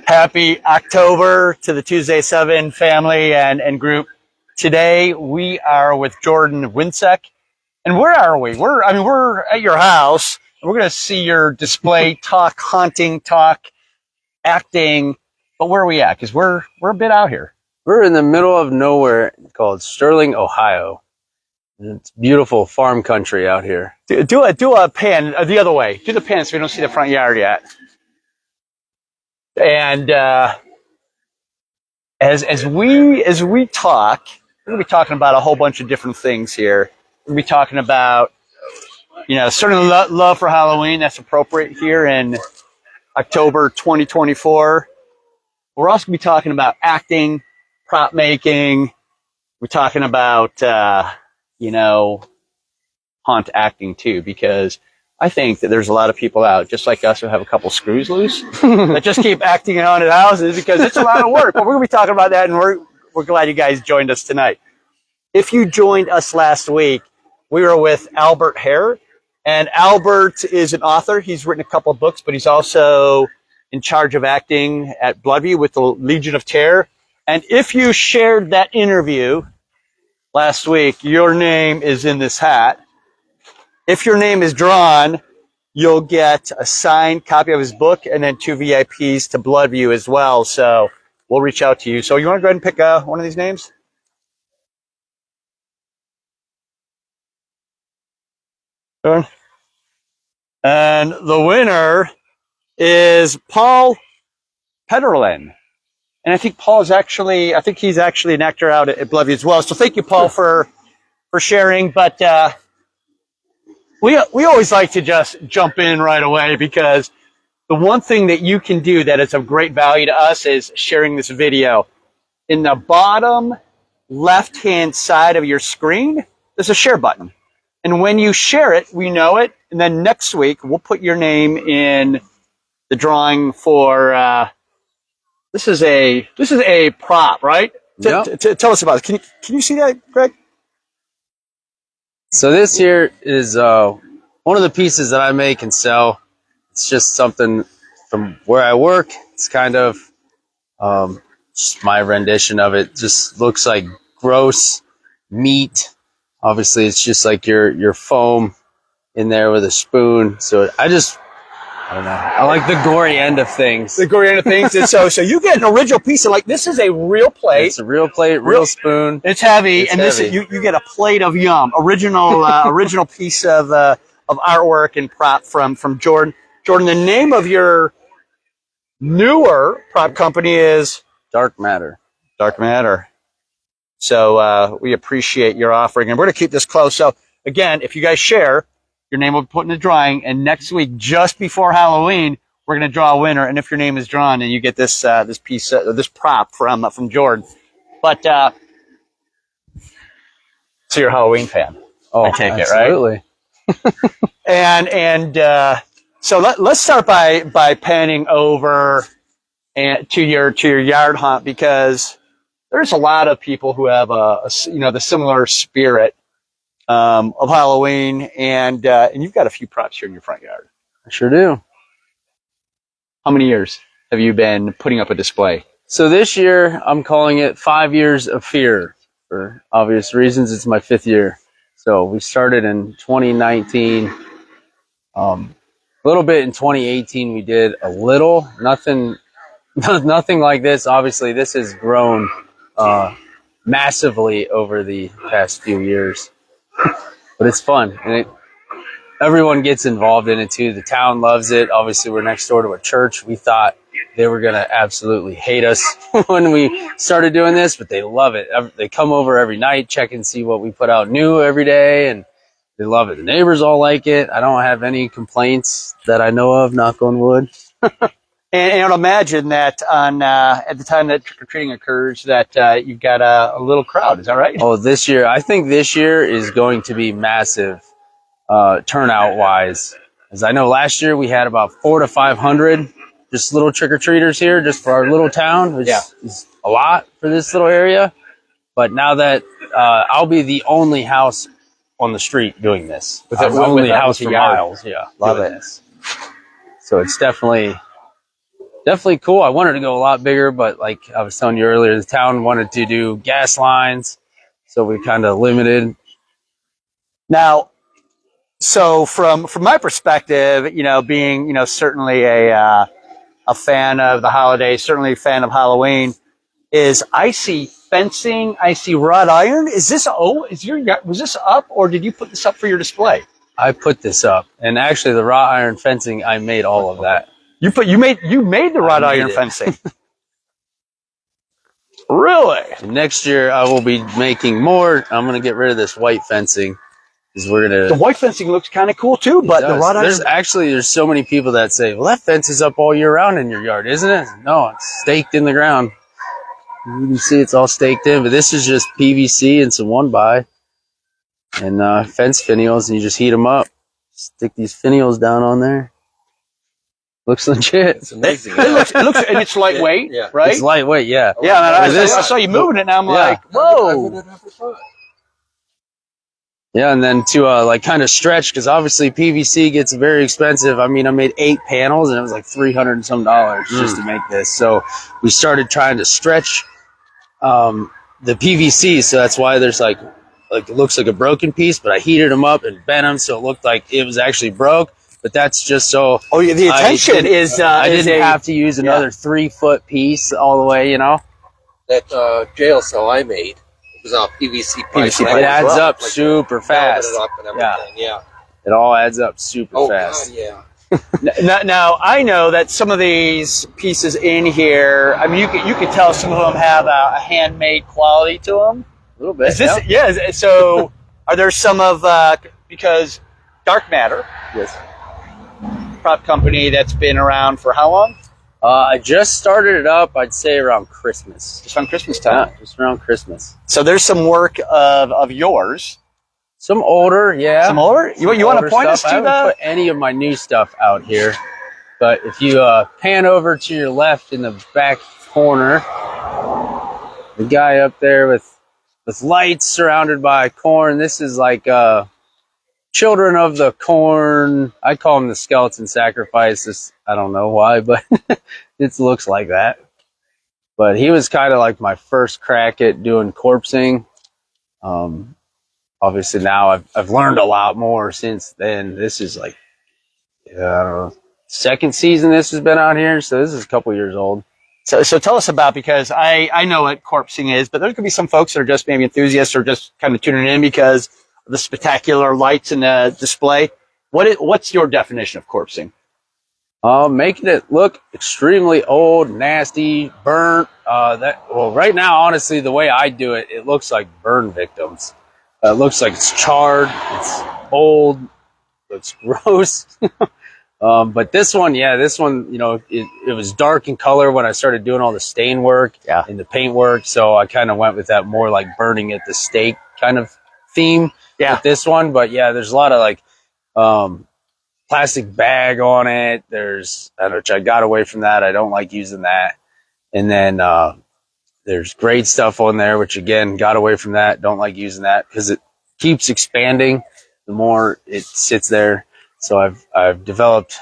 Happy October to the Tuesday 7 family and group. Today we are with Jordan Wincek. And where are we? We're at your house. We're going to see your display, talk hunting, talk acting. But where are we at? Because we're a bit out here. We're in the middle of nowhere called Sterling, Ohio. It's beautiful farm country out here. Do a pan the other way. Do the pan so we don't see the front yard yet. And as we talk, we're gonna be talking about a whole bunch of different things here. We're gonna be talking about, certainly love for Halloween. That's appropriate here in October 2024. We're also gonna be talking about acting, prop making. We're talking about haunt acting too, because I think that there's a lot of people out just like us who have a couple screws loose that just keep acting in haunted houses because it's a lot of work. But we're going to be talking about that, and we're glad you guys joined us tonight. If you joined us last week, we were with Albert Hare, and Albert is an author. He's written a couple of books, but he's also in charge of acting at Bloodview with the Legion of Terror. And if you shared that interview last week, your name is in this hat. If your name is drawn, you'll get a signed copy of his book and then 2 VIPs to Bloodview as well. So we'll reach out to you. So you want to go ahead and pick one of these names? And the winner is Paul Pederlin. And I think he's actually an actor out at Bloodview as well. So thank you, Paul, for sharing. But we always like to just jump in right away, because the one thing that you can do that is of great value to us is sharing this video. In the bottom left-hand side of your screen, there's a share button. And when you share it, we know it. And then next week, we'll put your name in the drawing for, this is a prop, right? Yep. Tell us about it. Can you see that, Greg? So this here is one of the pieces that I make and sell. It's just something from where I work. It's kind of just my rendition of it. Just looks like gross meat. Obviously, it's just like your foam in there with a spoon. So I don't know. I like the gory end of things. The gory end of things. And so you get an original piece of, like, this is a real plate. It's a real plate, real spoon. It's heavy, this is, you get a plate of yum. Original piece of artwork and prop from Jordan. Jordan, the name of your newer prop company is Dark Matter. Dark Matter. So we appreciate your offering, and we're going to keep this close. So again, if you guys share, your name will be put in the drawing, and next week, just before Halloween, we're going to draw a winner. And if your name is drawn, then you get this piece, this prop from Jordan. But so you're a Halloween fan? Oh, I take absolutely. It, right? and so let's start by panning over to your yard hunt, because there's a lot of people who have the similar spirit of Halloween, and you've got a few props here in your front yard. I sure do. How many years have you been putting up a display? So this year, I'm calling it 5 years of fear. For obvious reasons, it's my 5th year. So we started in 2019. A little bit in 2018, we did a little. Nothing like this. Obviously, this has grown massively over the past few years. But it's fun, and everyone gets involved in it too. The town loves it. Obviously, we're next door to a church. We thought they were going to absolutely hate us when we started doing this, but they love it. They come over every night, check and see what we put out new every day, and they love it. The neighbors all like it. I don't have any complaints that I know of, knock on wood. And I'd imagine that at the time that trick-or-treating occurs, that you've got a little crowd. Is that right? Oh, this year, I think this year is going to be massive turnout-wise. As I know, last year we had about 400 to 500 just little trick-or-treaters here, just for our little town, which is a lot for this little area. But now that I'll be the only house on the street doing this, with only house for yard. miles, love it. So it's definitely definitely cool. I wanted to go a lot bigger, but like I was telling you earlier, the town wanted to do gas lines, so we kind of limited. Now, so from my perspective, being certainly a fan of the holidays, certainly a fan of Halloween, is I see fencing, I see wrought iron. Was this up, or did you put this up for your display? I put this up, and actually the wrought iron fencing, I made all of that. You made the wrought iron fencing. Really? And next year I will be making more. I'm going to get rid of this white fencing because The white fencing looks kind of cool too, but the wrought iron. There's so many people that say, "Well, that fence is up all year round in your yard, isn't it?" No, it's staked in the ground. You can see it's all staked in, but this is just PVC and some 1x and fence finials, and you just heat them up. Stick these finials down on there. Looks legit. It's amazing. It looks, and it's lightweight, Yeah. right? It's lightweight, yeah. Yeah, man, I saw you moving it, and I'm like, whoa. Yeah, and then to like kind of stretch, because obviously PVC gets very expensive. I mean, I made 8 panels, and it was like $300 and some just to make this. So we started trying to stretch the PVC, so that's why there's like it looks like a broken piece, but I heated them up and bent them so it looked like it was actually broke. But that's just so. Oh, yeah, the intention is. I didn't have to use another 3-foot piece all the way, That jail cell I made, it was on PVC pipe. PVC right? It adds Well, up like super fast. It up and everything. Yeah. It all adds up super Oh fast. God, yeah. Now, I know that some of these pieces in here, I mean, you can tell some of them have a handmade quality to them. A little bit. Is this, yeah. So, are there some of because Dark Matter, Yes. prop company that's been around for how long? I just started it up, I'd say around Christmas. Just on Christmas time. Yeah, just around Christmas. So there's some work of yours. Some older, yeah. Some older. You want to Older point us stuff. to I haven't that? put any of my new stuff out here, but if you pan over to your left in the back corner, the guy up there with lights surrounded by corn. This is like children of the corn. I call them the skeleton sacrifices. I don't know why, but it looks like that. But he was kind of like my first crack at doing corpsing. Obviously now I've learned a lot more since then. This is like, I don't know, second season this has been out here, so this is a couple years old. So tell us about, because I know what corpsing is, but there could be some folks that are just maybe enthusiasts or just kind of tuning in because of the spectacular lights in the display. What's your definition of corpsing? Making it look extremely old, nasty, burnt. Right now, honestly, the way I do it, it looks like burn victims. It looks like it's charred, it's old, it's gross. But this one, it was dark in color when I started doing all the stain work and the paint work. So I kind of went with that more like burning at the stake kind of theme with this one. But yeah, there's a lot of like plastic bag on it. Which I got away from that. I don't like using that. And then there's grade stuff on there, which again, got away from that. Don't like using that because it keeps expanding the more it sits there. So I've developed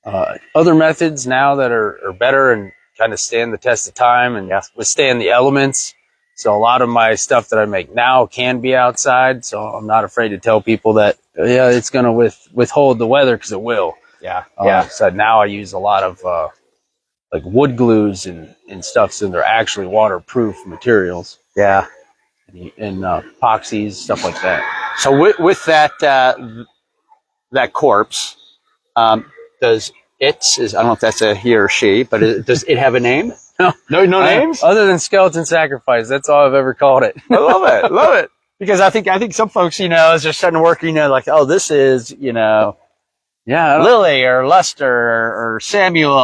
other methods now that are better and kind of stand the test of time and withstand the elements. So a lot of my stuff that I make now can be outside. So I'm not afraid to tell people that, it's going to withhold the weather, because it will. So now I use a lot of like wood glues and stuff, so they're actually waterproof materials. Yeah. And epoxies, stuff like that. So with that that corpse, does I don't know if that's a he or she, but does it have a name? No names other than skeleton sacrifice. That's all I've ever called it. I love it, because I think some folks, as they're starting to work, like, oh, this is Lily or Lester or Samuel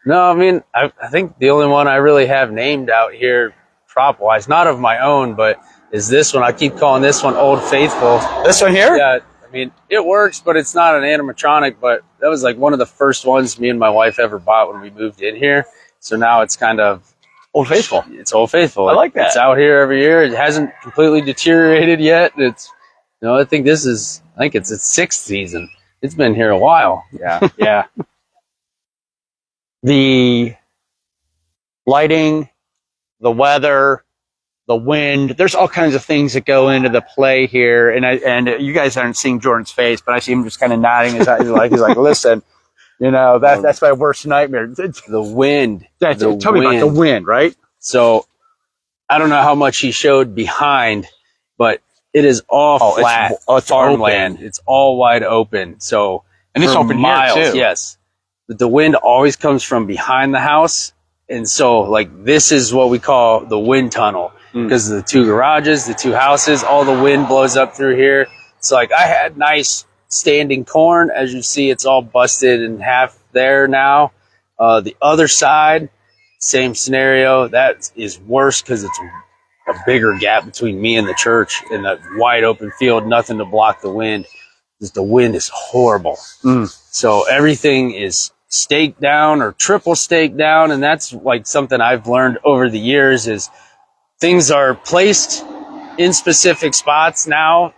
No, I mean, I think the only one I really have named out here, prop wise, not of my own, but is this one. I keep calling this one Old Faithful. This one here? Yeah. I mean, it works, but it's not an animatronic, but that was like one of the first ones me and my wife ever bought when we moved in here. So now it's kind of Old Faithful. It's Old Faithful. I like that. It's out here every year. It hasn't completely deteriorated yet. I think it's its 6th season. It's been here a while. Yeah. the lighting, the weather, the wind. There's all kinds of things that go into the play here. And you guys aren't seeing Jordan's face, but I see him just kind of nodding his head. He's like, listen, that's my worst nightmare. The wind. Tell me about the wind, right? So I don't know how much he showed behind, but it is all flat. It's farmland. open. It's all wide open. So, and it's open miles, here too. Yes. But the wind always comes from behind the house. And so, like, this is what we call the wind tunnel, because of the two garages, the two houses, all the wind blows up through here. So, like, I had nice standing corn. As you see, it's all busted in half there now. The other side, same scenario. That is worse because it's a bigger gap between me and the church in a wide open field, nothing to block the wind. The wind is horrible. So everything is staked down or triple staked down. And that's like something I've learned over the years is things are placed in specific spots now.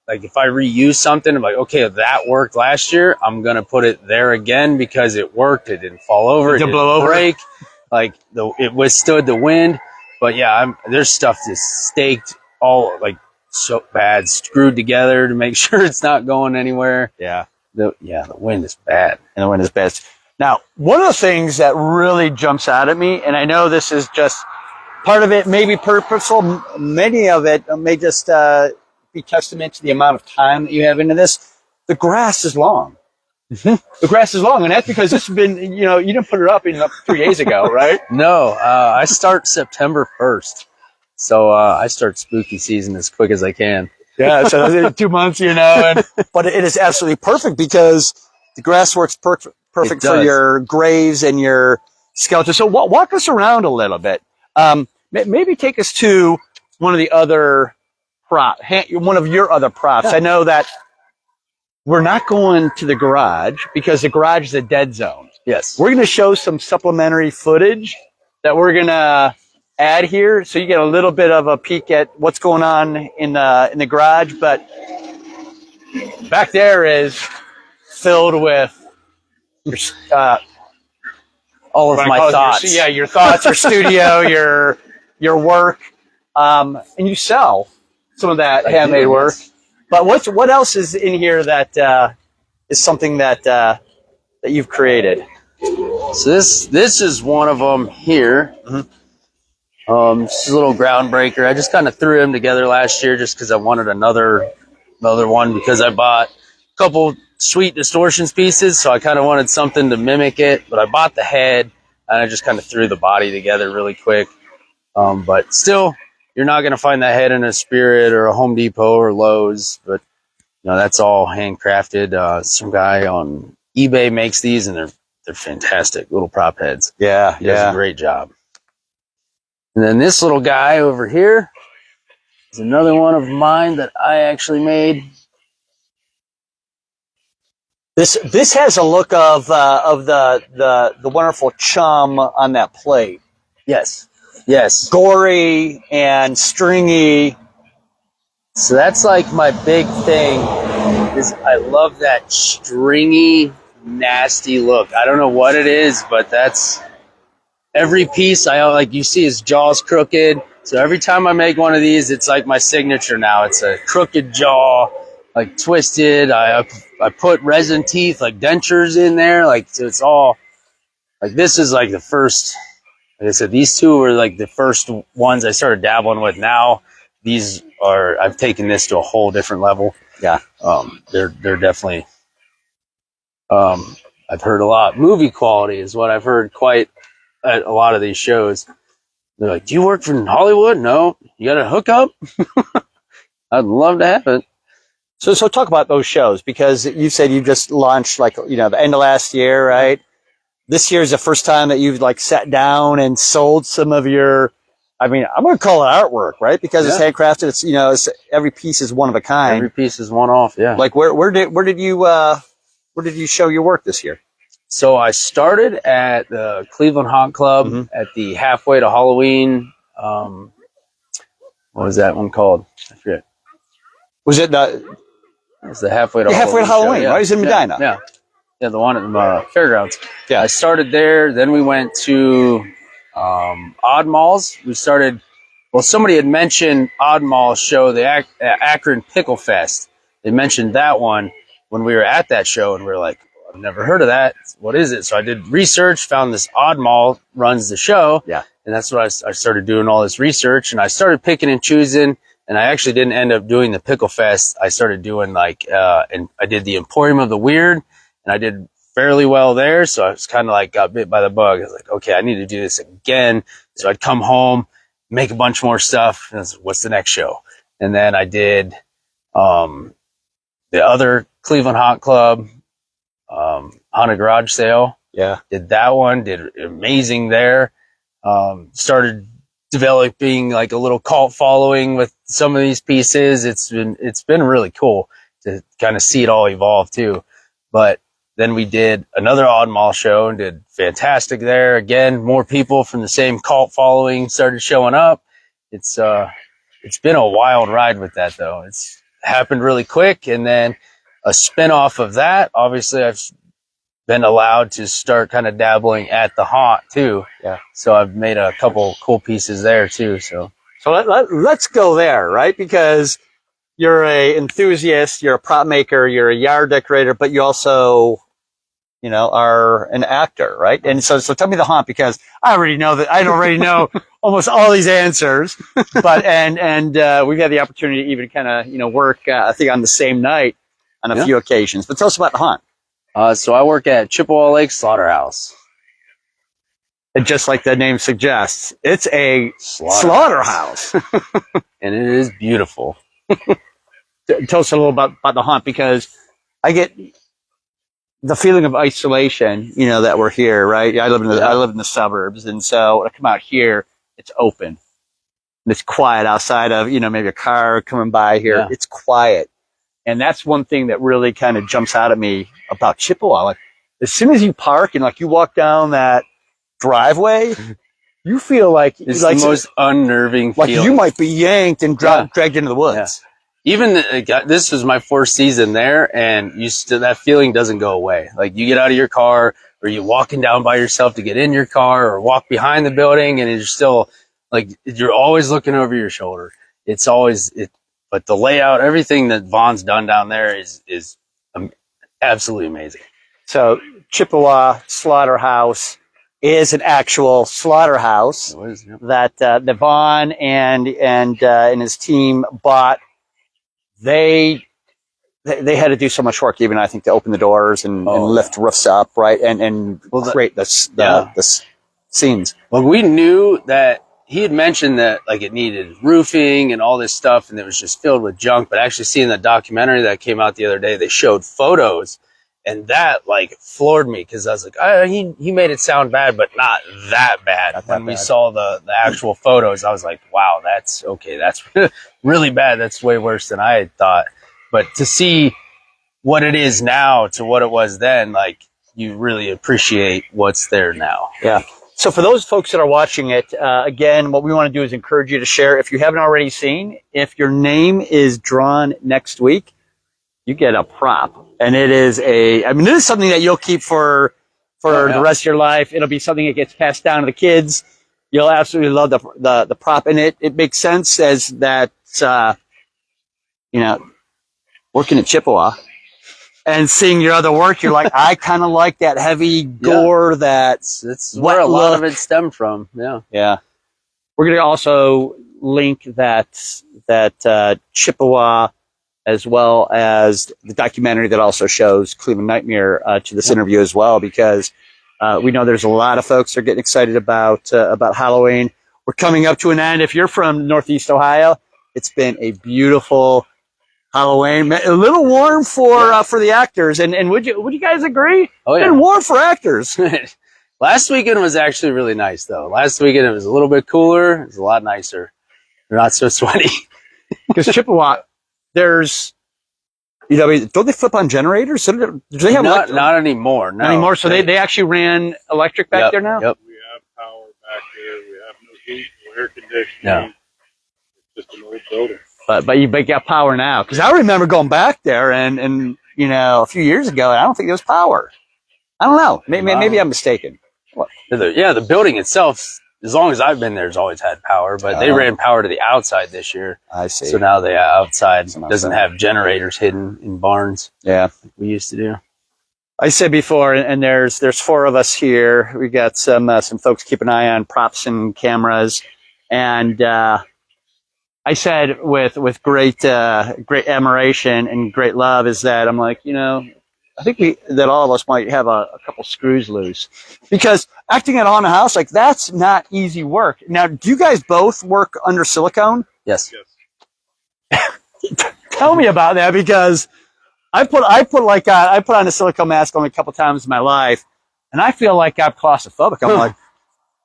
Like if I reuse something, I'm like, okay, that worked last year. I'm going to put it there again because it worked. It didn't fall over. It didn't blow break. Like it withstood the wind. But yeah, there's stuff that's staked all like so bad, screwed together to make sure it's not going anywhere. Yeah. The wind is bad. And the wind is bad. Now, one of the things that really jumps out at me, and I know this is just part of it, maybe purposeful, many of it may just be testament to the amount of time that you have into this. The grass is long. The grass is long, and that's because it's been, you didn't put it up 3 days ago, right? No, I start September 1st. So I start spooky season as quick as I can. Yeah, so 2 months, but it is absolutely perfect because the grass works perfect for your graves and your skeletons. So walk us around a little bit. Maybe take us to one of the other one of your other props. Yeah. I know that we're not going to the garage because the garage is a dead zone. Yes. We're going to show some supplementary footage that we're going to add here, so you get a little bit of a peek at what's going on in the garage. But back there is filled with your all of my thoughts. Your thoughts, your studio, your work, and you sell some of that handmade work. But what else is in here that is something that you've created? So this is one of them here. This is a little groundbreaker. I just kind of threw them together last year just because I wanted another one because I bought a couple sweet distortions pieces, so I kind of wanted something to mimic it. But I bought the head and I just kind of threw the body together really quick. But still, you're not going to find that head in a Spirit or a Home Depot or Lowe's. But that's all handcrafted. Some guy on eBay makes these, and they're fantastic little prop heads. Yeah, he does a great job. And then this little guy over here is another one of mine that I actually made. This has a look of the wonderful chum on that plate. Yes. Gory and stringy. So that's like my big thing is I love that stringy, nasty look. I don't know what it is, but that's every piece. Like you see his jaw's crooked. So every time I make one of these, it's like my signature now. It's a crooked jaw, like twisted. I put resin teeth, like dentures in there. Like, so it's all like, this is like the first, like I said, these two were like the first ones I started dabbling with. Now I've taken this to a whole different level. Yeah. They're definitely, I've heard a lot. Movie quality is what I've heard quite at a lot of these shows. They're like, do you work for Hollywood? No. You got a hookup? I'd love to have it. So talk about those shows, because you said you just launched the end of last year, right? This year is the first time that you've sat down and sold some of your, I'm going to call it artwork, right? Because it's handcrafted. It's, every piece is one of a kind. Every piece is one off. Yeah. Like where did you show your work this year? So I started at the Cleveland Hawk Club at the halfway to Halloween. What was that one called? I forget. Was it It was the halfway to Halloween? Show, Right? It was in Medina. Yeah. Yeah, the one at the fairgrounds. Yeah. I started there. Then we went to Odd Malls. We started. Well, somebody had mentioned Odd Mall show, the Akron Pickle Fest. They mentioned that one when we were at that show, and we were like, I've never heard of that. What is it? So I did research, found this Odd Mall runs the show. Yeah. And that's what I started doing all this research, and I started picking and choosing. And I actually didn't end up doing the Pickle Fest. I started doing and I did the Emporium of the Weird, and I did fairly well there. So I was kind of like got bit by the bug. I was like, okay, I need to do this again. So I'd come home, make a bunch more stuff. And I was like, what's the next show? And then I did the other Cleveland Hot Club Haunted Garage Sale. Yeah. Did that one. Did amazing there. Started developing like a little cult following with some of these pieces. It's been really cool to kind of see it all evolve too. But then we did another Odd Mall show and did fantastic there. Again, more people from the same cult following started showing up. It's been a wild ride with that though. It's happened really quick. And then a spinoff of that, obviously I've been allowed to start kind of dabbling at the haunt too. Yeah. So I've made a couple cool pieces there too. So let's go there, right? Because you're a enthusiast, you're a prop maker, you're a yard decorator, but you also, are an actor, right? And so tell me the haunt, because I already know almost all these answers, but, and we've had the opportunity to even kind of, work, I think on the same night on a few occasions, but tell us about the haunt. So I work at Chippewa Lake Slaughterhouse. And just like the name suggests, it's a slaughterhouse. And it is beautiful. Tell us a little about the haunt, because I get the feeling of isolation, that we're here, right? I live in the suburbs. And so when I come out here, it's open. And it's quiet outside of, maybe a car coming by here. Yeah. It's quiet. And that's one thing that really kind of jumps out at me about Chippewa. Like, as soon as you park and you walk down that driveway, you feel like it's the most unnerving feeling. Like you might be yanked and dragged into the woods. Yeah. Even this was my fourth season there, and that feeling doesn't go away. Like you get out of your car, or you're walking down by yourself to get in your car, or walk behind the building, and you're still like you're always looking over your shoulder. It's always but the layout, everything that Vaughn's done down there is absolutely amazing. So Chippewa Slaughterhouse is an actual slaughterhouse that Vaughn and his team bought. They had to do so much work, even I think, to open the doors and lift roofs up, right, and create the scenes. Well, we knew that. He had mentioned that it needed roofing and all this stuff, and it was just filled with junk. But actually seeing the documentary that came out the other day, they showed photos, and that floored me, because I was like, he made it sound bad, but not that bad. When we saw the actual photos, I was like, wow, that's okay. That's really bad. That's way worse than I had thought. But to see what it is now to what it was then, you really appreciate what's there now. Yeah. So for those folks that are watching it, again, what we want to do is encourage you to share. If you haven't already seen, if your name is drawn next week, you get a prop. And it is it is something that you'll keep for the rest of your life. It'll be something that gets passed down to the kids. You'll absolutely love the prop. And it makes sense as that, working at Chippewa and seeing your other work, you're like, I kind of like that heavy gore, that's where a lot of it stemmed from. Yeah. Yeah. We're going to also link that Chippewa, as well as the documentary that also shows Cleveland Nightmare, to this interview as well, because we know there's a lot of folks that are getting excited about Halloween. We're coming up to an end. If you're from Northeast Ohio, it's been a beautiful Halloween, a little warm for the actors, and would you guys agree? Oh yeah, it's been warm for actors. Last weekend was actually really nice though. Last weekend it was a little bit cooler. It was a lot nicer. They're not so sweaty. Because Chippewa, there's, don't they flip on generators? Do they have not anymore? No. Not anymore. So they actually ran electric back there now. Yep. We have power back there. We have no heat, no air conditioning. No. It's just an old building. But you got power now, because I remember going back there and a few years ago, and I don't think there was power. I don't know. Maybe I'm mistaken. The building itself, as long as I've been there, has always had power, but they ran power to the outside this year. I see. So now the outside doesn't have generators hidden in barns. Yeah, like we used to do. I said before, and there's 4 of us here. We got some folks keep an eye on props and cameras, and I said with great admiration and great love is that I'm like, I think that all of us might have a couple screws loose, because acting at a haunted house, like, that's not easy work. Now, do you guys both work under silicone? Yes. Tell me about that, because I put on a silicone mask only a couple times in my life, and I feel like I'm claustrophobic. I'm like,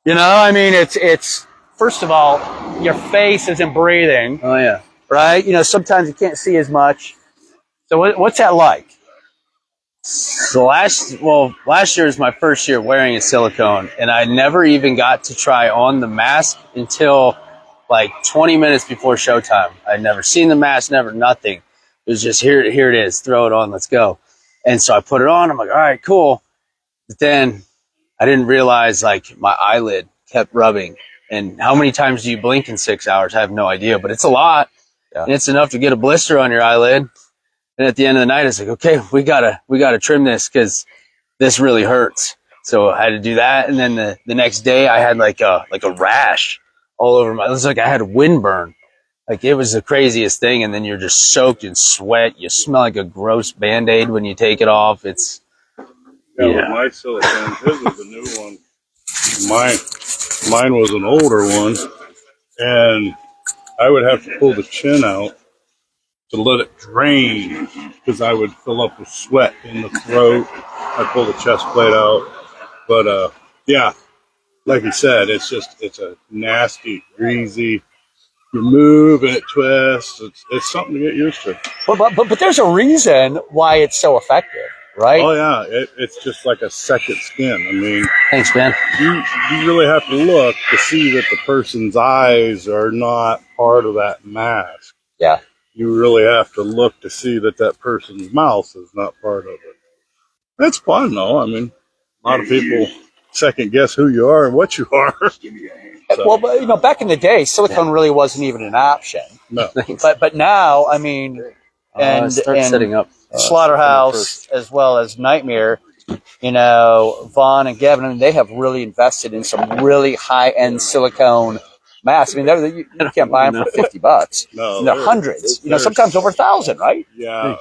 I mean, it's first of all, your face isn't breathing. Oh yeah. Right. Sometimes you can't see as much. So what's that like? So last year was my first year wearing a silicone, and I never even got to try on the mask until like 20 minutes before showtime. I'd never seen the mask, nothing. It was just, here it is, throw it on, let's go. And so I put it on, I'm like, all right, cool. But then I didn't realize, like, my eyelid kept rubbing. And how many times do you blink in 6 hours? I have no idea, but it's a lot. Yeah. And it's enough to get a blister on your eyelid. And at the end of the night, it's like, okay, we gotta trim this, because this really hurts. So I had to do that. And then the next day I had like a rash all over it was like I had a windburn. Like, it was the craziest thing. And then you're just soaked in sweat. You smell like a gross Band-Aid when you take it off. It's, with my silicone, his was a new one. Mine was an older one, and I would have to pull the chin out to let it drain, because I would fill up with sweat in the throat. I pull the chest plate out, but like you said, it's a nasty, greasy. You move and it twists. It's something to get used to. But there's a reason why it's so effective, right? Oh yeah, it's just like a second skin. I mean, thanks, man. You really have to look to see that the person's eyes are not part of that mask. Yeah. You really have to look to see that person's mouth is not part of it. It's fun though. I mean, a lot of people second guess who you are and what you are. So. Well, but, back in the day, silicone really wasn't even an option. No. But now, I mean, and setting up Slaughterhouse as well as Nightmare, Vaughn and Gavin, I mean, they have really invested in some really high-end silicone masks. I mean, you can't buy them for $50. No, they're hundreds. Sometimes over 1,000, right? Yeah.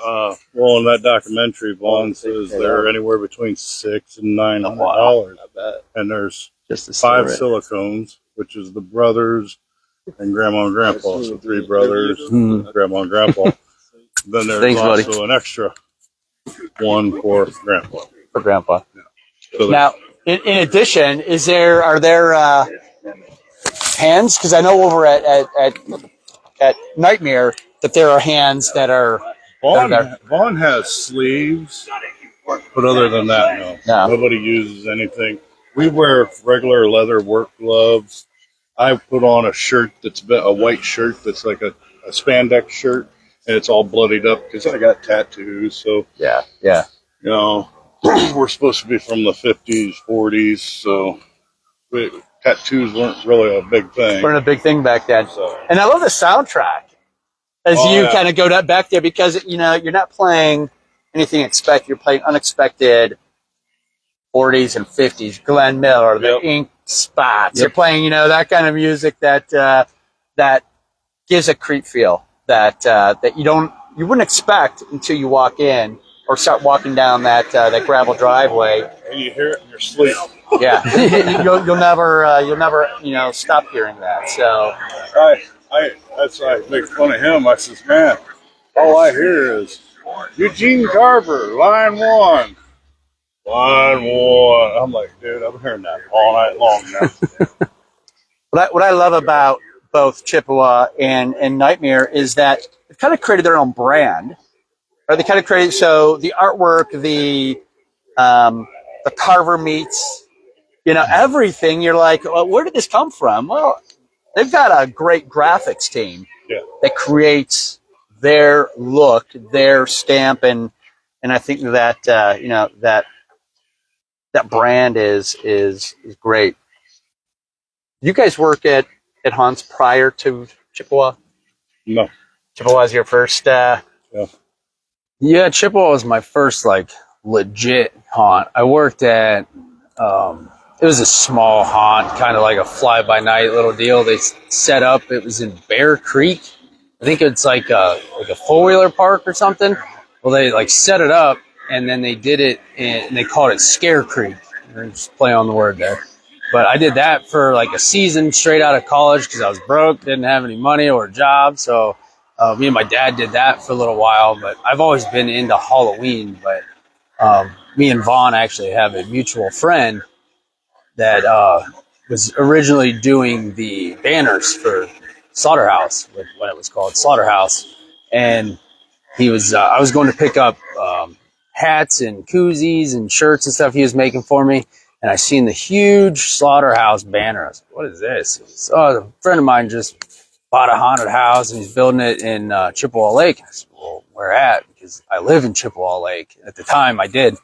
Well, in that documentary, Vaughn says they're anywhere between $600 and $900. I bet. And there's just 5 silicones, which is the brothers and grandma and grandpa. So 3 brothers, grandma and grandpa. Then there's also an extra one for grandpa. For grandpa. Yeah. So now, in addition, are there hands? Because I know over at Nightmare that there are hands that are. Vaughn has sleeves, but other than that, no. Nobody uses anything. We wear regular leather work gloves. I put on a shirt a white shirt that's like a spandex shirt, and it's all bloodied up because I got tattoos. So yeah. We're supposed to be from the 50s, 40s, so tattoos weren't really a big thing. Weren't a big thing back then. So. And I love the soundtrack as you kind of go back there, because you're not playing anything expected. You're playing unexpected 40s and 50s, Glenn Miller, the Ink Spots. Yep. You're playing, that kind of music that gives a creep feel that you wouldn't expect until you walk in or start walking down that gravel driveway. And you hear it in your sleep. Yeah, you'll never stop hearing that. So that's why I make fun of him. I says, man, all I hear is Eugene Carver, line 1. Line 1. I'm like, dude, I've been hearing that all night long now. What I love about both Chippewa and Nightmare is that they've kind of created their own brand. Right? They kind of created, so the artwork, the Carver meets, everything. You're like, well, where did this come from? Well, they've got a great graphics team that creates their look, their stamp, and I think that that that brand is great. You guys work at Hunt's prior to Chippewa? No. Chippewa's your first. Yeah. Yeah, Chippewa was my first like legit haunt. I worked at it was a small haunt, kind of like a fly-by-night little deal. They set up. It was in Bear Creek. I think it's like a four-wheeler park or something. Well, they like set it up, and then they did it, and they called it Scare Creek. Just play on the word there. But I did that for like a season straight out of college because I was broke, didn't have any money or a job. So me and my dad did that for a little while. But I've always been into Halloween. But me and Vaughn actually have a mutual friend that was originally doing the banners for Slaughterhouse when it was called Slaughterhouse. And he was I was going to pick up hats and koozies and shirts and stuff he was making for me. And I seen the huge Slaughterhouse banner. I was like, what is this? So a friend of mine just bought a haunted house and he's building it in Chippewa Lake. I said, well, where at? Because I live in Chippewa Lake. At the time I did.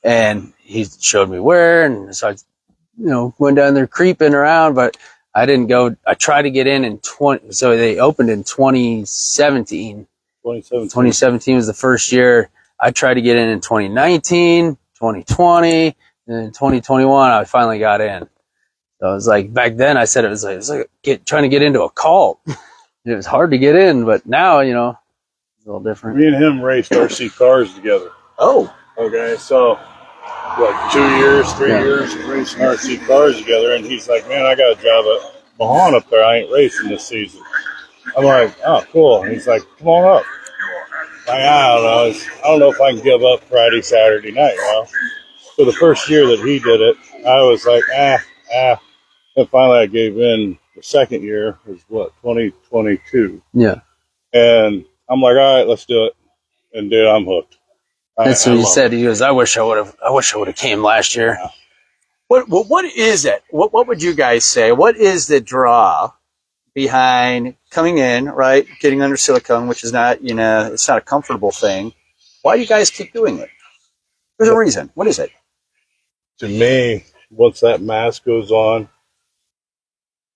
And he showed me where. And so I, went down there creeping around, but I didn't go. I tried to get in so they opened in 2017. 2017 was the first year. I tried to get in 2019, 2020, and in 2021, I finally got in. So it was like, back then I said it was like trying to get into a cult. It was hard to get in, but now, it's a little different. Me and him raced RC cars together. Oh. Okay, so, 2 years, 3 years racing RC cars together, and he's like, man, I got a job at Mahan up there. I ain't racing this season. I'm like, oh, cool. And he's like, come on up. Like, I don't know if I can give up Friday, Saturday night. Well, so the first year that he did it, I was like, And finally I gave in. The second year was 2022. Yeah. And I'm like, all right, let's do it. And dude, I'm hooked. That's what he said. He goes, I wish I would have came last year. What is it? What would you guys say? What is the draw behind coming in, right? Getting under silicone, which is not, it's not a comfortable thing. Why do you guys keep doing it? There's a reason. What is it? To me, once that mask goes on,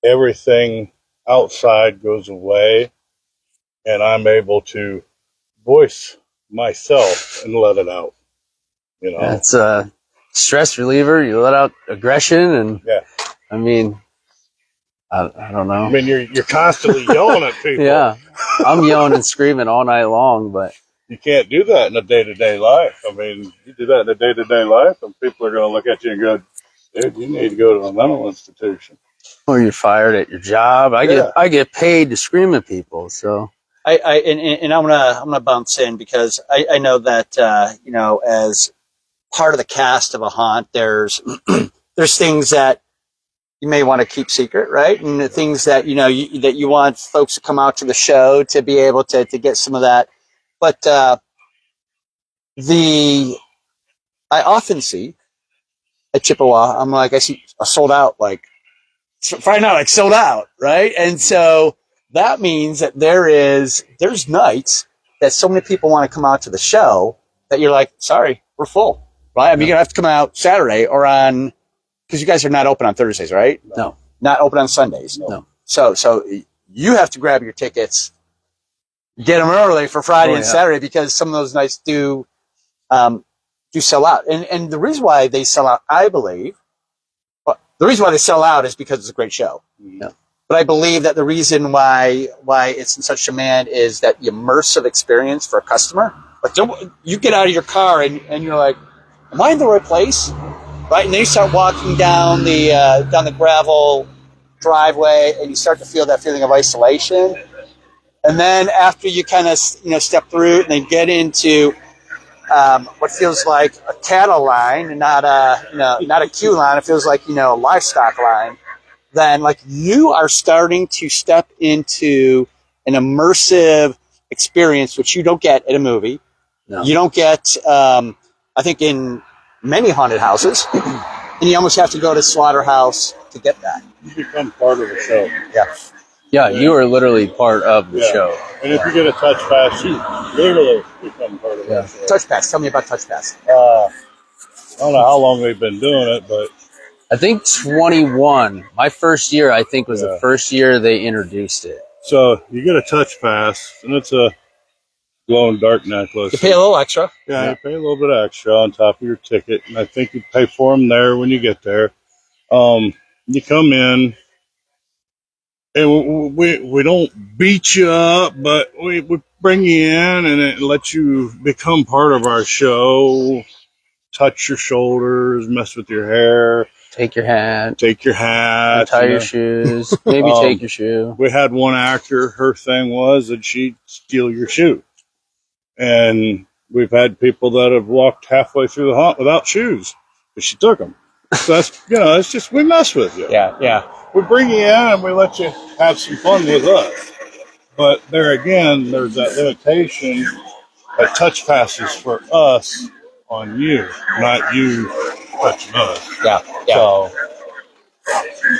everything outside goes away, and I'm able to voice myself and let it out. It's a stress reliever. You let out aggression, and I mean, I don't know. I mean, you're constantly yelling at people. Yeah, I'm yelling and screaming all night long, but you can't do that in a day-to-day life. I mean, you do that in a day-to-day life, and people are going to look at you and go, dude, you need to go to a mental institution. Or you're fired at your job. I get paid to scream at people, so. And I'm gonna bounce in because I know that as part of the cast of a haunt, there's things that you may want to keep secret, right? And the things that that you want folks to come out to the show to be able to get some of that. But I often see at Chippewa, I see a sold out, like Friday night, like sold out, right? And so that means that there's nights that so many people want to come out to the show that you're like, sorry, we're full, right? I mean, you're gonna have to come out Saturday or because you guys are not open on Thursdays, right? No. Not open on Sundays. No. So you have to grab your tickets, get them early for Friday and Saturday because some of those nights do sell out. And the reason why they sell out, I believe, the reason why they sell out is because it's a great show. Yeah. But I believe that the reason why it's in such demand is that the immersive experience for a customer. Like you get out of your car and you're like, am I in the right place? Right? And then you start walking down the gravel driveway and you start to feel that feeling of isolation. And then after you kind of step through it and then get into what feels like a cattle line and not a queue line, it feels like a livestock line. Then you are starting to step into an immersive experience, which you don't get at a movie. No. You don't get, I think, in many haunted houses, and you almost have to go to Slaughterhouse to get that. You become part of the show. Yeah. Yeah, you are literally part of the show. And if you get a touch pass, you literally become part of the show. Touch Pass. Tell me about Touch Pass. don't know how long they've been doing it, but I think 21. My first year, I think, was the first year they introduced it. so you get a touch pass, and it's a glow in dark necklace. You pay a little extra. Yeah, you pay a little bit extra on top of your ticket, and I think you pay for them there when you get there. You come in, and we don't beat you up, but we bring you in, and it lets you become part of our show. Touch your shoulders, mess with your hair, Take your hat, tie tie your shoes, maybe take your shoe. We had one actor, her thing was that she'd steal your shoe. And we've had people that have walked halfway through the haunt without shoes because she took them. So that's, it's just, we mess with you. Yeah. We bring you in and we let you have some fun with us. But there again, there's that limitation that touch passes for us on you, not you touching us. Yeah. So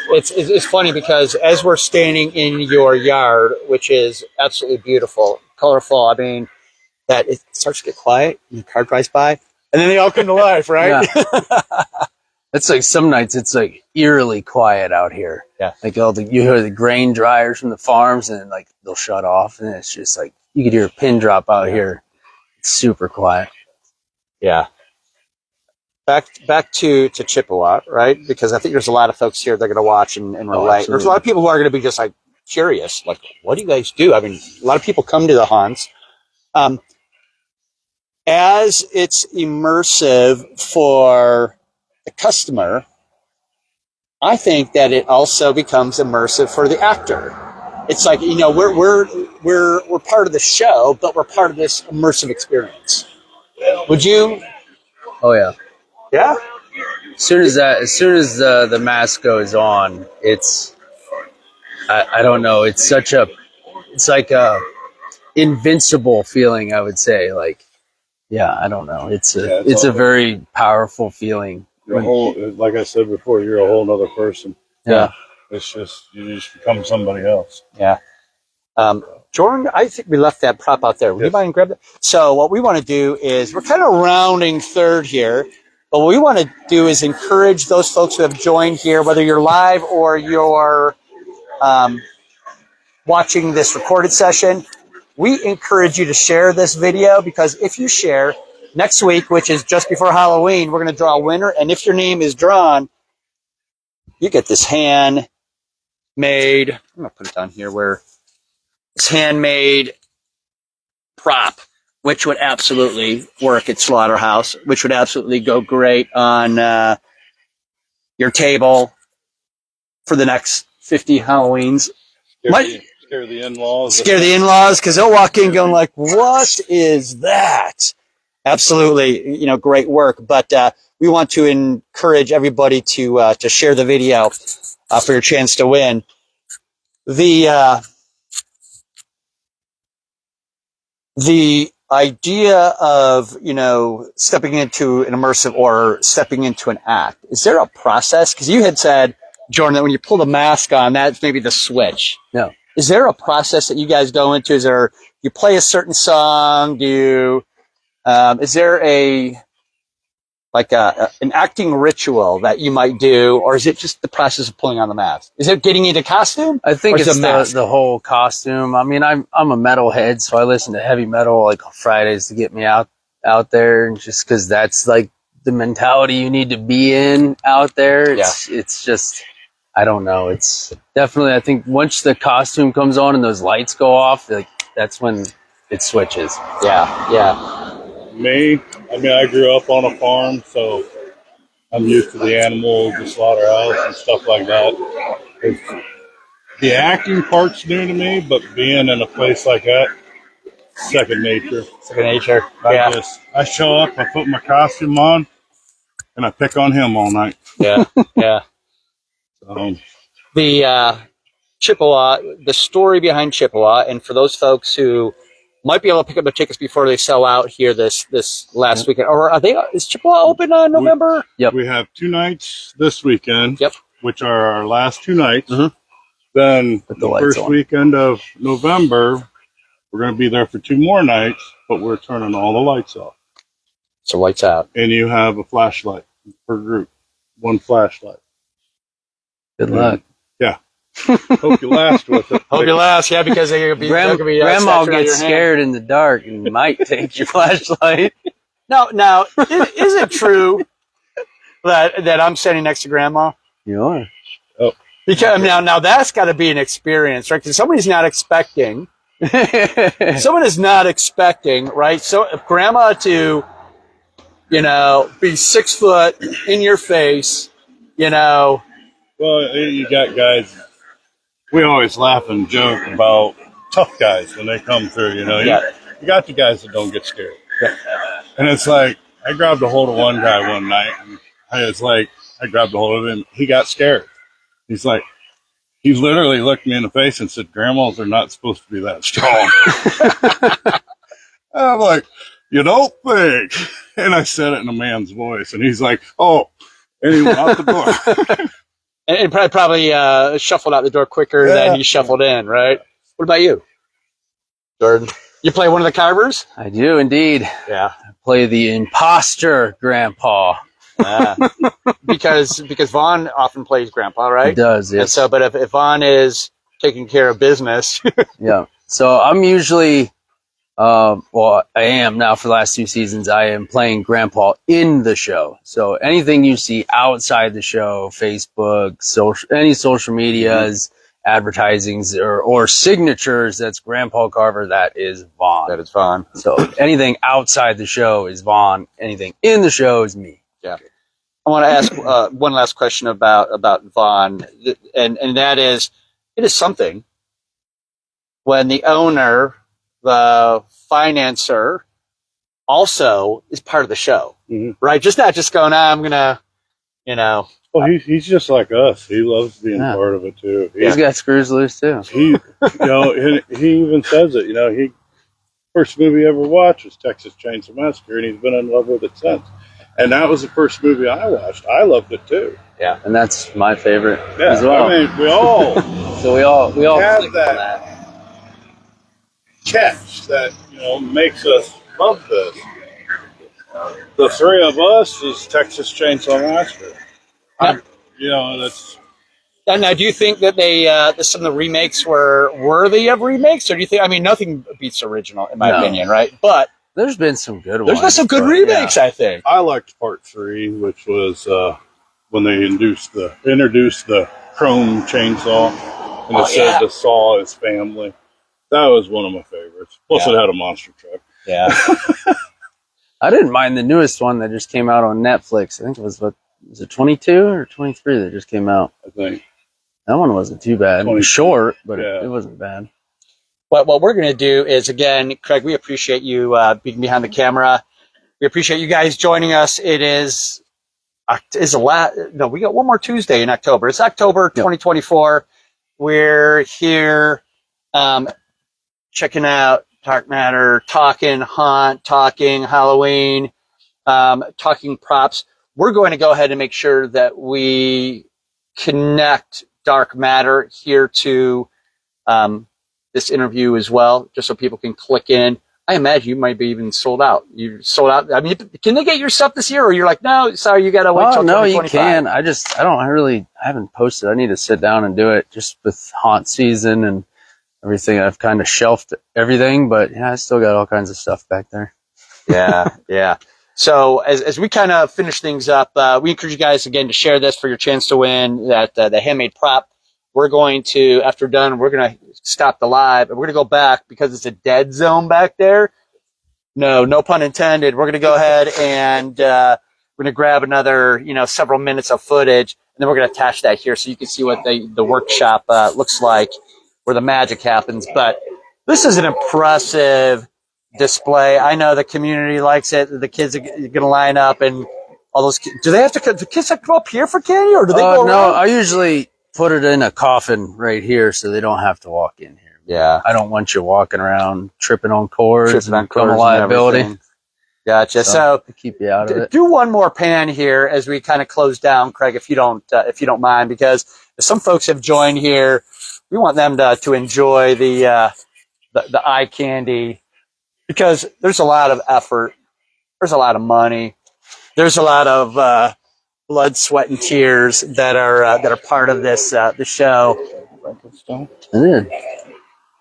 It's funny because as we're standing in your yard, which is absolutely beautiful, colorful, I mean, that it starts to get quiet and the car drives by, and then they all come to life, right? Yeah. It's like some nights it's like eerily quiet out here. Yeah. Like you hear the grain dryers from the farms, and like they'll shut off, and it's just like you could hear a pin drop out here. It's super quiet. Yeah. Back to Chippewa, right? Because I think there's a lot of folks here that are going to watch and relate. There's a lot of people who are going to be just like curious, like, what do you guys do? I mean, a lot of people come to the haunts. As it's immersive for the customer, I think that it also becomes immersive for the actor. It's like, we're part of the show, but we're part of this immersive experience. Would you? Oh yeah. Yeah. As soon as the mask goes on, it's I don't know. It's like a invincible feeling. I would say, like, yeah, I don't know. It's a very powerful feeling. You're a whole, like I said before, you're a whole other person. Yeah. It's just, you just become somebody else. Yeah. Jordan, I think we left that prop out there. Would you mind grab that? So what we want to do is we're kind of rounding third here, but what we want to do is encourage those folks who have joined here, whether you're live or you're watching this recorded session. We encourage you to share this video, because if you share, next week, which is just before Halloween, we're going to draw a winner. And if your name is drawn, you get this handmade, I'm going to put it down here where it's handmade prop, which would absolutely work at Slaughterhouse, which would absolutely go great on your table for the next 50 Halloweens. Scare the in-laws. Scare the in-laws, because they'll walk in going like, what is that? Absolutely, great work. But we want to encourage everybody to share the video for your chance to win. The idea of, stepping into an immersive or stepping into an act, is there a process? Because you had said, Jordan, that when you pull the mask on, that's maybe the switch. No. Is there a process that you guys go into? Is there, you play a certain song? Is there an acting ritual that you might do, or is it just the process of pulling on the mask? Is it getting into costume? I think it's the whole costume. I mean, I'm a metalhead, so I listen to heavy metal like on Fridays to get me out there, and just because that's like the mentality you need to be in out there. It's just, I don't know. It's definitely, I think once the costume comes on and those lights go off, like that's when it switches. Yeah. Me, I mean, I grew up on a farm, so I'm used to the animals, the slaughterhouse, and stuff like that. The acting part's new to me, but being in a place like that, second nature. Second nature. I show up, I put my costume on, and I pick on him all night. Yeah. So, The Chippewa, the story behind Chippewa, and for those folks who might be able to pick up the tickets before they sell out here this last weekend, or is Chippewa open on November? We have 2 nights this weekend, Yep. which are our last 2 nights. Mm-hmm. Then the first weekend of November, we're going to be there for 2 more nights, but we're turning all the lights off. So lights out. And you have a flashlight. per group, one flashlight. Good luck. Yeah. Hope you last with it. Hope you last, yeah, because they could be, Grandma gets scared in the dark and might take your flashlight. Now, is it true that I'm standing next to Grandma? You are. Oh. Because now that's got to be an experience, right? Because somebody's not expecting. Someone is not expecting, right? So if Grandma to, be 6 foot in your face, Well, you got guys. We always laugh and joke about tough guys when they come through. You got the guys that don't get scared. Yeah. And it's like I grabbed a hold of one guy one night, and I grabbed a hold of him. He got scared. He's like, he literally looked me in the face and said, "Grandmas are not supposed to be that strong." And I'm like, "You don't think?" And I said it in a man's voice, and he's like, "Oh," and he went out the door. and probably shuffled out the door quicker than you shuffled in, right? What about you, Jordan? You play one of the carvers? I do indeed. Yeah. I play the imposter grandpa. Because Vaughn often plays Grandpa, right? He does, yes. And so, but if Vaughn is taking care of business, yeah. So I'm usually, I am now for the last 2 seasons. I am playing Grandpa in the show. So anything you see outside the show, Facebook, any social medias, advertisings, or signatures, that's Grandpa Carver. That is Vaughn. that is Vaughn. So anything outside the show is Vaughn. Anything in the show is me. Yeah. I want to ask one last question about Vaughn, and that is, it is something when the owner, the financer, also is part of the show, right? Not just going, I'm gonna, Well, he's just like us. He loves being part of it too. He's got screws loose too. He even says it. He first movie he ever watched was Texas Chainsaw Massacre, and he's been in love with it since. And that was the first movie I watched. I loved it too. Yeah, and that's my favorite Yeah, as well. I mean, we all So we all have click on that catch that makes us love this. The three of us is Texas Chainsaw Massacre. That's. Now, do you think that that some of the remakes were worthy of remakes, or do you think? I mean, nothing beats the original, in my opinion, right? But there's been some good ones. there's been some good remakes, I think. I liked part 3, which was when they introduced the chrome chainsaw, and it said to saw his family. That was one of my favorites. Plus, it had a monster truck. Yeah. I didn't mind the newest one that just came out on Netflix. I think it was it 22 or 23 that just came out? I think that one wasn't too bad. It was short, but it wasn't bad. What we're going to do is, again, Craig, we appreciate you being behind the camera. We appreciate you guys joining us. It is we got one more Tuesday in October. It's October 2024. We're here checking out Dark Matter, talking Haunt, talking Halloween, talking props. We're going to go ahead and make sure that we connect Dark Matter here to this interview as well, just so people can click in. I imagine you might be even sold out. You sold out. I mean, can they get your stuff this year, or you're like, no, sorry, you got to wait till 2025? No, you can. I haven't posted. I need to sit down and do it just with haunt season and everything. I've kind of shelved everything, but I still got all kinds of stuff back there. Yeah. So as we kind of finish things up, we encourage you guys again to share this for your chance to win that the handmade prop. We're going to, after done, we're going to stop the live, and we're going to go back because it's a dead zone back there. No pun intended. We're going to go ahead and we're going to grab another, several minutes of footage, and then we're going to attach that here so you can see what the workshop looks like, where the magic happens. But this is an impressive display. I know the community likes it. The kids are going to line up, and all those kids. Do they have to? The kids have to come up here for candy, or do they go around? No, I usually put it in a coffin right here so they don't have to walk in here. Yeah. I don't want you walking around tripping on cords and become a and liability. everything. Gotcha. So to keep you out of it. Do one more pan here as we kind of close down, Craig, if you don't mind, because some folks have joined here. We want them to enjoy the eye candy, because there's a lot of effort, there's a lot of money, there's a lot of blood, sweat, and tears that are part of this the show. I did.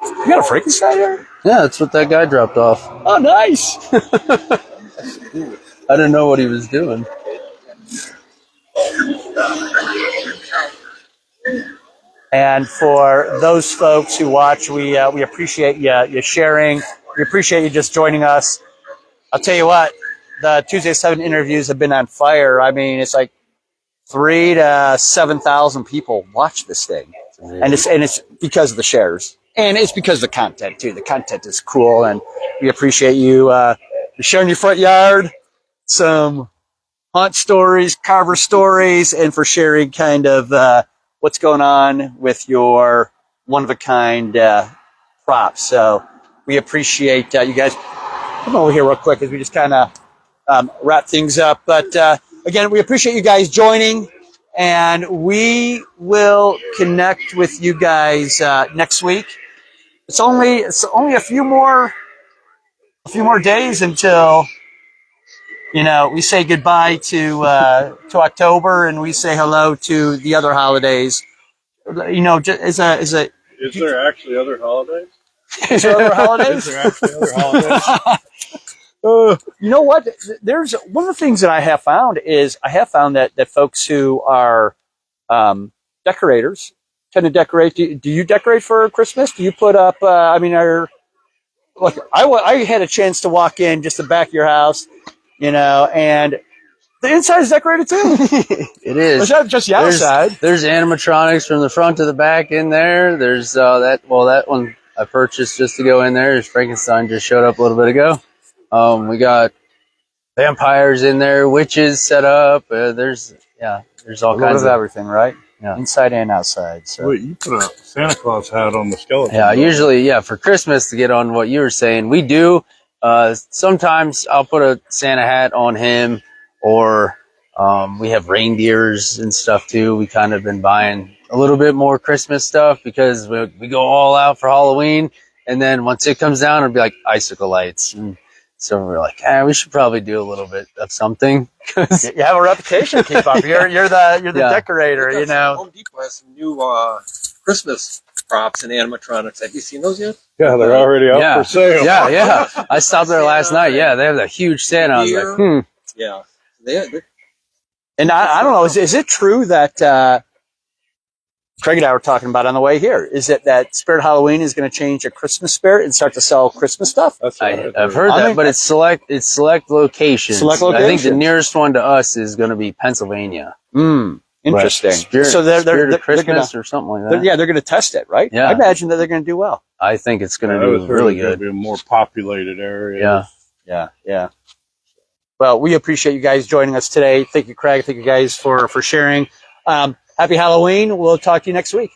You got a Frankenstein here? Yeah, that's what that guy dropped off. Oh, nice. I didn't know what he was doing. And for those folks who watch, we appreciate you sharing. We appreciate you just joining us. I'll tell you what, the Tuesday 7 interviews have been on fire. I mean, it's like 3,000 to 7,000 people watch this thing, and it's because of the shares, and it's because of the content too. The content is cool, and we appreciate you sharing your front yard, some hunt stories, carver stories, and for sharing kind of what's going on with your one-of-a-kind props. So we appreciate you guys. Come over here real quick as we just kind of wrap things up. But again, we appreciate you guys joining, and we will connect with you guys next week. It's only a few more days until we say goodbye to October, and we say hello to the other holidays. Is there actually other holidays? Is there other holidays? Is there actually other holidays? You know what? There's one of the things that I have found that folks who are decorators tend to decorate. Do you decorate for Christmas? Do you put up? I had a chance to walk in just the back of your house, and the inside is decorated too. It is. It's not just the outside. There's animatronics from the front to the back in there. There's that one I purchased just to go in there. There's Frankenstein just showed up a little bit ago. We got vampires in there, witches set up. There's all kinds of everything, right? Yeah. Inside and outside. So. Wait, you put a Santa Claus hat on the skeleton. Yeah, usually, for Christmas, to get on what you were saying, we do. Sometimes I'll put a Santa hat on him, or we have reindeers and stuff too. We kind of been buying a little bit more Christmas stuff because we go all out for Halloween, and then once it comes down, it'll be like icicle lights. And so we're like, we should probably do a little bit of something. You have a reputation to keep up. You're the decorator, Home Depot has some new Christmas props and animatronics. Have you seen those yet? Yeah, they're already out for sale. Yeah. I stopped there last night. Yeah, they have a huge Santa. I was like, Yeah. They're And I don't know, is it true that Craig and I were talking about on the way here? Is it that Spirit Halloween is going to change a Christmas spirit and start to sell Christmas stuff? I've heard that, but it's select locations. Select I think locations. the nearest one to us is going to be Pennsylvania. Interesting. So they're Christmas or something like that. They're going to test it, right? Yeah. I imagine that they're going to do well. I think it's going to do really good. Be a more populated area. Yeah. Well, we appreciate you guys joining us today. Thank you, Craig. Thank you guys for sharing. Happy Halloween. We'll talk to you next week.